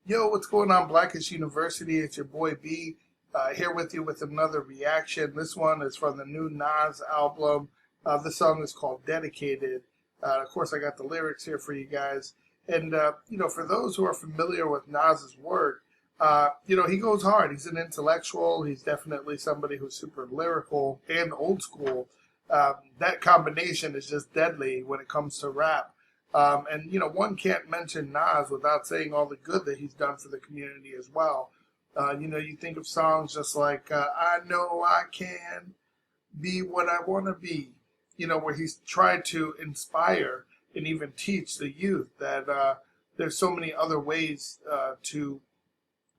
Yo, what's going on, Blackish University? It's your boy B, here with you with another reaction. This one is from the new Nas album. This song is called Dedicated. Of course, I got the lyrics here for you guys. And, for those who are familiar with Nas's work, he goes hard. He's an intellectual. He's definitely somebody who's super lyrical and old school. That combination is just deadly when it comes to rap. One can't mention Nas without saying all the good that he's done for the community as well. You think of songs just like I Know I Can Be What I Want to Be, where he's tried to inspire and even teach the youth that there's so many other ways to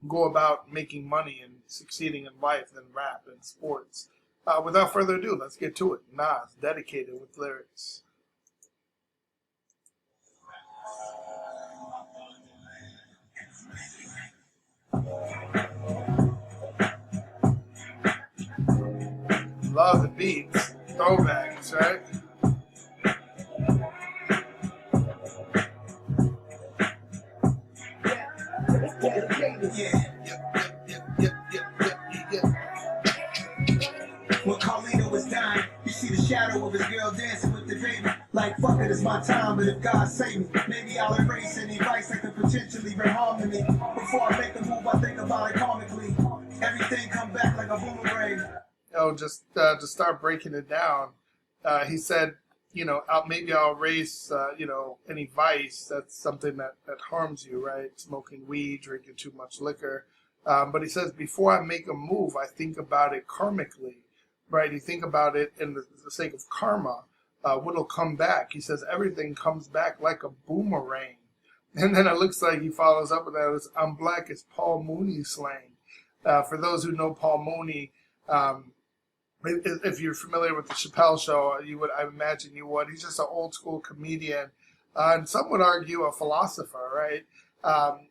go about making money and succeeding in life than rap and sports. Without further ado, let's get to it. Nas, Dedicated with lyrics. Love the beats, throwbacks, right? When Carlito was dying, you see the shadow of his girl dancing with the baby. Like, fuck it, it's my time, but if God save me, maybe I'll erase any vice that could potentially bring harm to me. Before I make a move, I think about it karmically. Everything come back like a boomerang. Just to start breaking it down, he said, maybe I'll erase, any vice. That's something that harms you, right? Smoking weed, drinking too much liquor. But he says, before I make a move, I think about it karmically, right? You think about it in the sake of karma, what'll come back. He says, everything comes back like a boomerang. And then it looks like he follows up with that as, I'm black as Paul Mooney slang. For those who know Paul Mooney, if you're familiar with the Chappelle Show, I imagine you would. He's just an old school comedian, and some would argue a philosopher, right?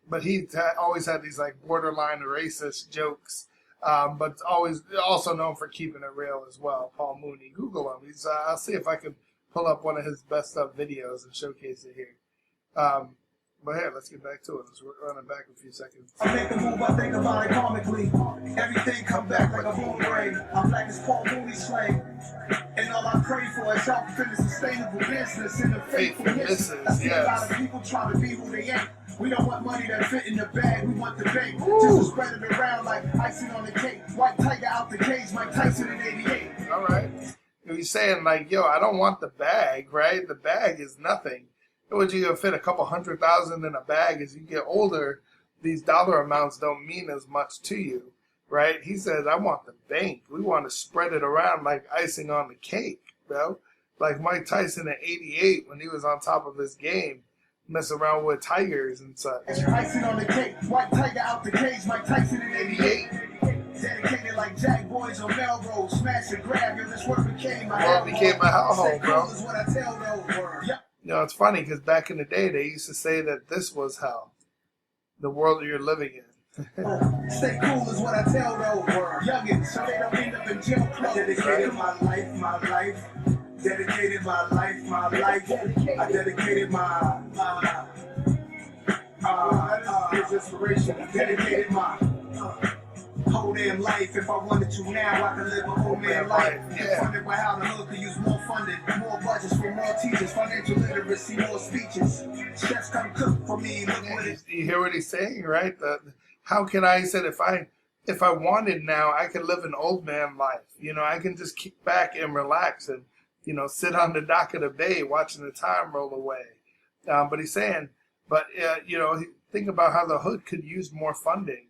But he always had these like borderline racist jokes, but always also known for keeping it real as well. Paul Mooney, Google him. I'll see if I can pull up one of his best of videos and showcase it here. But here, let's get back to it. Let's run it back a few seconds. I make a move, I think about it karmically. Everything come back like a boomerang. I'm black as Paul Mooney slang. And all I pray for is health and sustainable business and a faithful missus. I see a lot of people trying to be who they ain't. We don't want money that fit in the bag, we want the bank. Just to spread it around like icing on the cake. White Tiger out the cage, Mike Tyson in 88. All right. He's saying like, I don't want the bag, right? The bag is nothing. Would you fit a couple 100,000 in a bag? As you get older, these dollar amounts don't mean as much to you, right? He says, I want the bank. We want to spread it around like icing on the cake, bro. Like Mike Tyson at 88 when he was on top of his game, mess around with tigers and such. Icing on the cake, White Tiger out the cage, Mike Tyson in 88. Dedicated like Jack Boys on Melrose, smash and grab, this work became my household, bro. Is what I tell those words. Yep. It's funny because back in the day, they used to say that this was hell, the world that you're living in. Stay cool is what I tell those words. Youngins, so they don't end up in jail clothes. Dedicated my life. Dedicated my life. I dedicated my inspiration. I dedicated my whole damn life. If I wanted to now, I can live a whole man life. Funded by how the hood could use more funding, more budgets for more teachers, financial literacy, more speeches. Chefs come cook for me. Look what it. You hear what he's saying, right? How can I said if I wanted now, I could live an old man life. I can just kick back and relax and sit on the dock of the bay watching the time roll away. But he's saying, think about how the hood could use more funding.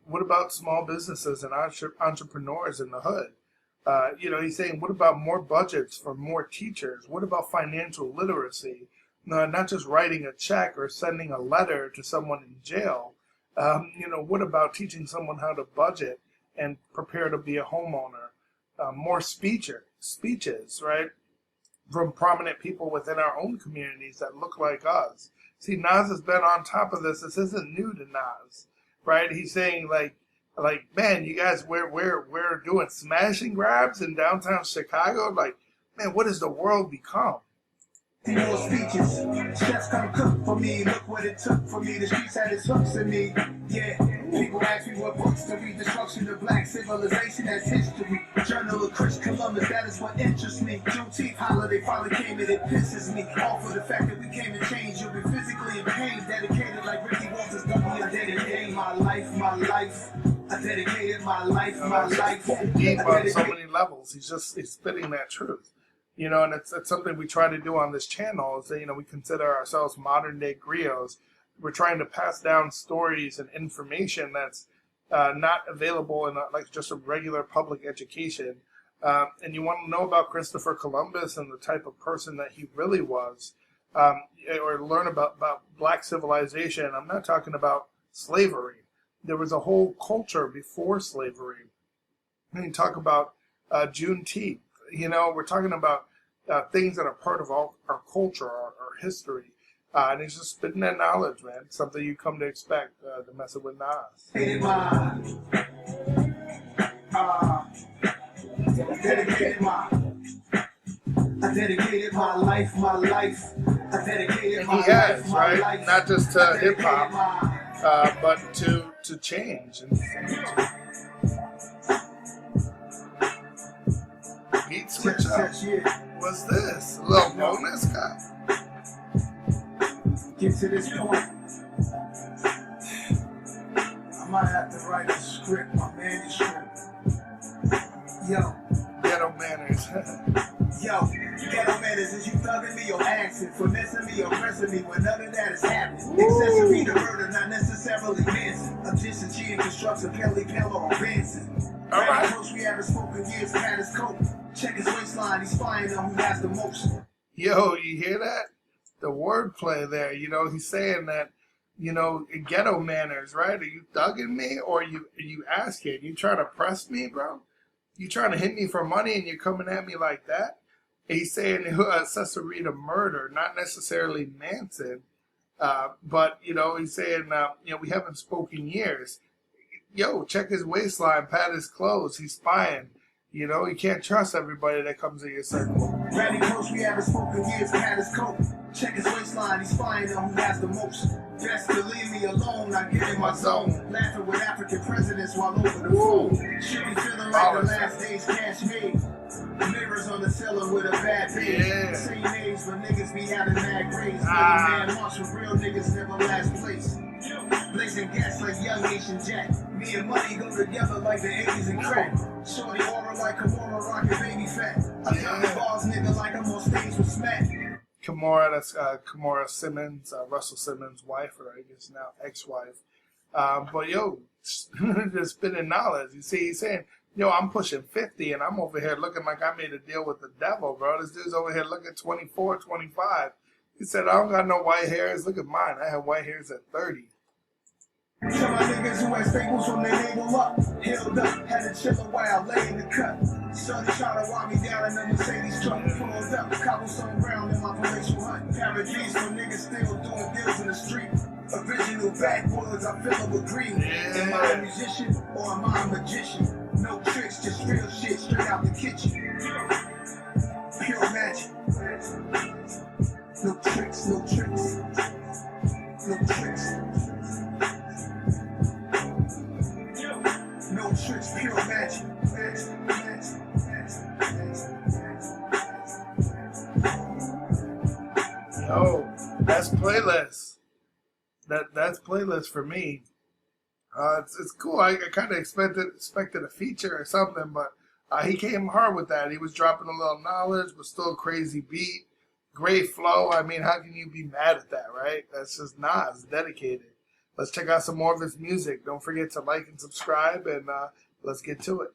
What about small businesses and entrepreneurs in the hood? He's saying, what about more budgets for more teachers? What about financial literacy? Not just writing a check or sending a letter to someone in jail. What about teaching someone how to budget and prepare to be a homeowner? More speeches, right? From prominent people within our own communities that look like us. See, Nas has been on top of this. This isn't new to Nas. Right, he's saying like, man, you guys, we're doing smash and grabs in downtown Chicago. Like, man, what has the world become? More speeches. Chefs come cook for me. Look what it took for me. The streets had its hooks in me. Yeah. People ask me what books to read. Destruction of black civilization, that's history. Journal of Chris Columbus, that is what interests me. Juneteenth holiday finally came and it pisses me off for the fact that we came to change. You'll be physically in pain. Dedicated like Ricky Walters. I dedicated my life, my life. I dedicated my life, my life. Deep on so many levels. He's spitting that truth. You know, and it's something we try to do on this channel is that, you know, we consider ourselves modern day griots. We're trying to pass down stories and information that's not available in like just a regular public education. And you want to know about Christopher Columbus and the type of person that he really was, or learn about black civilization. I'm not talking about slavery. There was a whole culture before slavery. I mean, talk about Juneteenth. You know, we're talking about things that are part of our culture, our history. And he's just spitting that knowledge, man. It's something you come to expect to mess with Nas. I dedicated my life, my life. I dedicated and my he has, life, my right? life. Not just to hip hop, but to change. And beat switch up. What's this? A little bonus guy? Get to this point. I might have to write a script, my manuscript. Yo. Ghetto manners. Yo, ghetto manners is you thugging me or asking, finessing me or pressing me when none of that is happening. Accessory to murder, not necessarily dancing. I'm just a G in construction, Kelly Keller or Benson. All right. Approach we haven't spoken years, had his coat. Check his waistline, he's spying on who has the most. Yo, you hear that? The wordplay there, you know, he's saying that, you know, ghetto manners, right? Are you thugging me or are you asking? You trying to press me, bro? You trying to hit me for money and you're coming at me like that? He's saying accessory to murder, not necessarily Manson, but, you know, he's saying, you know, we haven't spoken years. Yo, check his waistline, pat his clothes, he's spying. You know, you can't trust everybody that comes in your circle. Randy Close, we haven't spoken years, pat his coat. Check his waistline, he's spying on who has the most. Best to leave me alone, I get in my zone. Laughing with African presidents while over the phone. Should be feeling like the last day's cash made. Mirrors on the ceiling with a bad bed. Yeah. Same names, but niggas be having mad grades. Man, march with real niggas never last place. Blazing gas like young Asian Jack. Me and money go together like the 80s and crack. Shorty aura like Kimura, rockin' baby fat. I got the balls, nigga, like I'm on stage with Smack. Kimura, that's Kimura Simmons, Russell Simmons' wife, or I guess now ex-wife. But yo, just spitting knowledge. You see, he's saying, yo, I'm pushing 50 and I'm over here looking like I made a deal with the devil, bro. This dude's over here looking 24, 25. He said, I don't got no white hairs. Look at mine. I have white hairs at 30. Some my niggas who had staples from their navel up, held up, had to chill a while, lay in the cut. Shorty trying to walk me down in the Mercedes truck, pulled up, cobblestone ground in my palatial hut. Paradise for niggas still doing deals in the street. Original backwoods, I fill it with green. Am I a musician or am I a magician? No tricks, just real shit straight out the kitchen. Pure magic. No tricks, no tricks. No tricks. No tricks, pure magic. Yo, that's playlist. That's playlist for me. It's cool. I kind of expected a feature or something, but he came hard with that. He was dropping a little knowledge, but still a crazy beat. Great flow. I mean, how can you be mad at that, right? That's just Nas, dedicated. Let's check out some more of his music. Don't forget to like and subscribe, and let's get to it.